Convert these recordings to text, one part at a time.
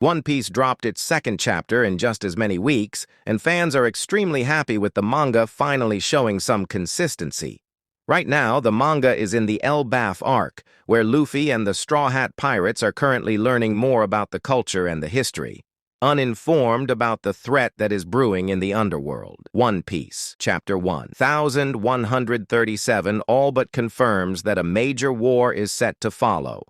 One Piece dropped its second chapter in just as many weeks, and fans are extremely happy with the manga finally showing some consistency. Right now, the manga is in the Elbaf arc, where Luffy and the Straw Hat Pirates are currently learning more about the culture and the history, uninformed about the threat that is brewing in the underworld. One Piece, Chapter 1137 all but confirms that a major war is set to follow,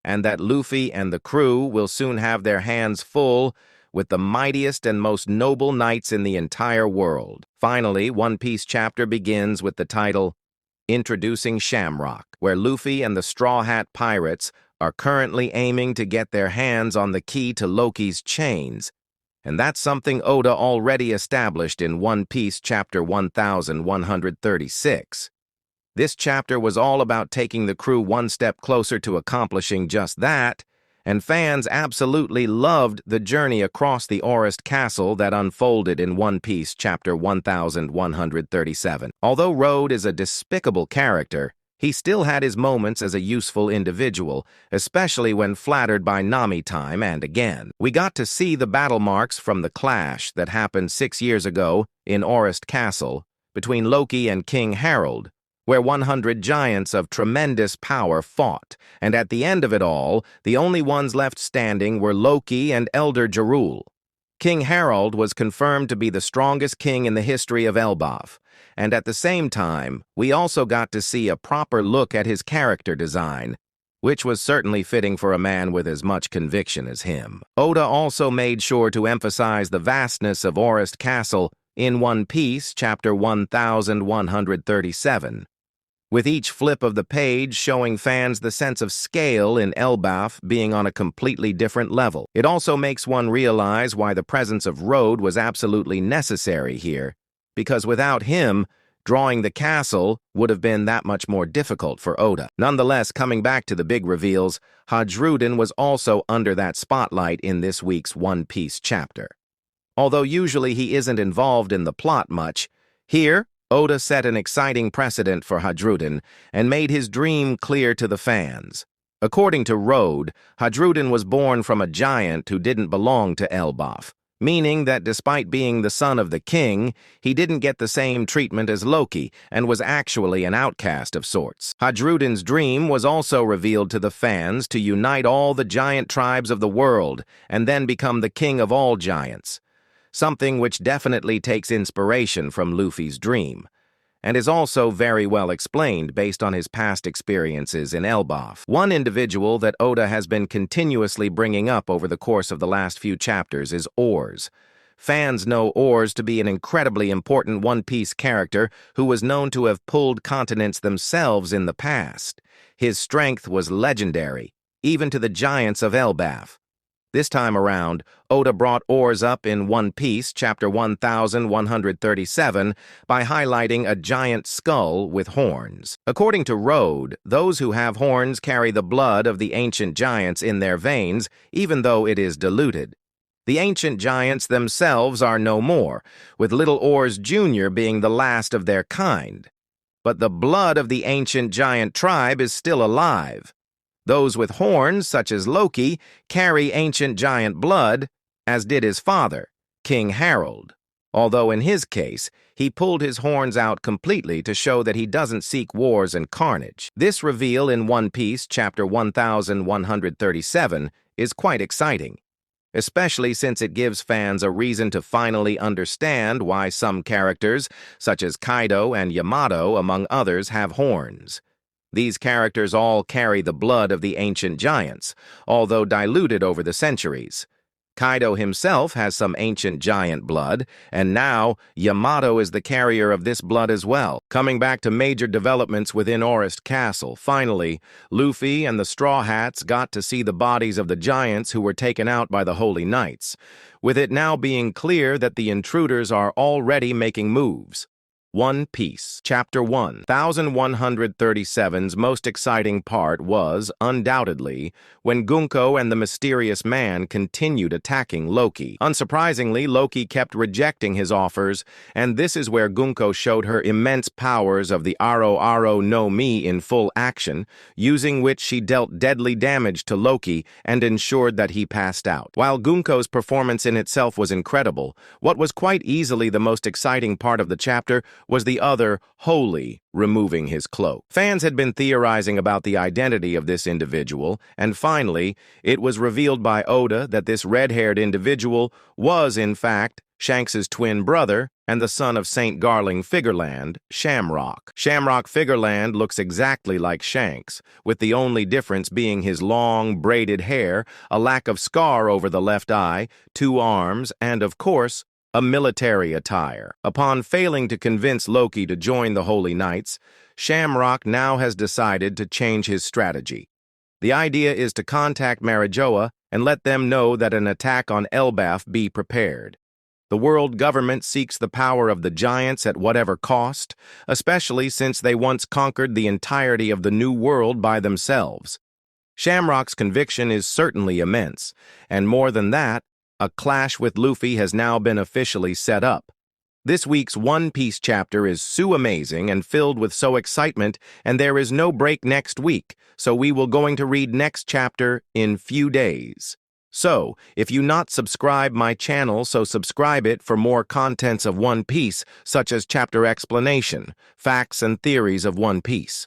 and that Luffy and the crew will soon have their hands full with the mightiest and most noble knights in the entire world. Finally, One Piece chapter begins with the title, Introducing Shamrock, where Luffy and the Straw Hat Pirates are currently aiming to get their hands on the key to Loki's chains, and that's something Oda already established in One Piece chapter 1136. This chapter was all about taking the crew one step closer to accomplishing just that, and fans absolutely loved the journey across the Orist castle that unfolded in One Piece chapter 1137. Although Road is a despicable character, he still had his moments as a useful individual, especially when flattered by Nami time and again. We got to see the battle marks from the clash that happened 6 years ago in Orist Castle between Loki and King Harold, where 100 giants of tremendous power fought, and at the end of it all, the only ones left standing were Loki and Elder Jarul. King Harold was confirmed to be the strongest king in the history of Elbaf, and at the same time, we also got to see a proper look at his character design, which was certainly fitting for a man with as much conviction as him. Oda also made sure to emphasize the vastness of Orist Castle in One Piece chapter 1137. With each flip of the page showing fans the sense of scale in Elbaf being on a completely different level. It also makes one realize why the presence of Road was absolutely necessary here, because without him, drawing the castle would have been that much more difficult for Oda. Nonetheless, coming back to the big reveals, Hajrudin was also under that spotlight in this week's One Piece chapter. Although usually he isn't involved in the plot much, here, Oda set an exciting precedent for Hajrudin and made his dream clear to the fans. According to Road, Hajrudin was born from a giant who didn't belong to Elbaf, meaning that despite being the son of the king, he didn't get the same treatment as Loki and was actually an outcast of sorts. Hajrudin's dream was also revealed to the fans to unite all the giant tribes of the world and then become the king of all giants, something which definitely takes inspiration from Luffy's dream, and is also very well explained based on his past experiences in Elbaf. One individual that Oda has been continuously bringing up over the course of the last few chapters is Oars. Fans know Oars to be an incredibly important One Piece character who was known to have pulled continents themselves in the past. His strength was legendary, even to the giants of Elbaf. This time around, Oda brought Oars up in One Piece, chapter 1137, by highlighting a giant skull with horns. According to Road, those who have horns carry the blood of the ancient giants in their veins, even though it is diluted. The ancient giants themselves are no more, with Little Oars Jr. being the last of their kind. But the blood of the ancient giant tribe is still alive. Those with horns, such as Loki, carry ancient giant blood, as did his father, King Harold. Although in his case, he pulled his horns out completely to show that he doesn't seek wars and carnage. This reveal in One Piece, chapter 1137, is quite exciting, especially since it gives fans a reason to finally understand why some characters, such as Kaido and Yamato, among others, have horns. These characters all carry the blood of the ancient giants, although diluted over the centuries. Kaido himself has some ancient giant blood, and now Yamato is the carrier of this blood as well. Coming back to major developments within Orist Castle, finally, Luffy and the Straw Hats got to see the bodies of the giants who were taken out by the Holy Knights, with it now being clear that the intruders are already making moves. One Piece. Chapter 1. 1137's most exciting part was, undoubtedly, when Gunko and the mysterious man continued attacking Loki. Unsurprisingly, Loki kept rejecting his offers, and this is where Gunko showed her immense powers of the Aro Aro no Mi in full action, using which she dealt deadly damage to Loki and ensured that he passed out. While Gunko's performance in itself was incredible, what was quite easily the most exciting part of the chapter was the other, Holy, removing his cloak. Fans had been theorizing about the identity of this individual, and finally, it was revealed by Oda that this red-haired individual was, in fact, Shanks's twin brother and the son of St. Garling Figarland, Shamrock. Shamrock Figarland looks exactly like Shanks, with the only difference being his long, braided hair, a lack of scar over the left eye, 2 arms, and, of course, a military attire. Upon failing to convince Loki to join the Holy Knights, Shamrock now has decided to change his strategy. The idea is to contact Marijoa and let them know that an attack on Elbaf be prepared. The world government seeks the power of the giants at whatever cost, especially since they once conquered the entirety of the New World by themselves. Shamrock's conviction is certainly immense, and more than that, a clash with Luffy has now been officially set up. This week's One Piece chapter is so amazing and filled with so excitement, and there is no break next week, so we will going to read next chapter in few days. So, if you not subscribe my channel, so subscribe it for more contents of One Piece, such as chapter explanation, facts and theories of One Piece.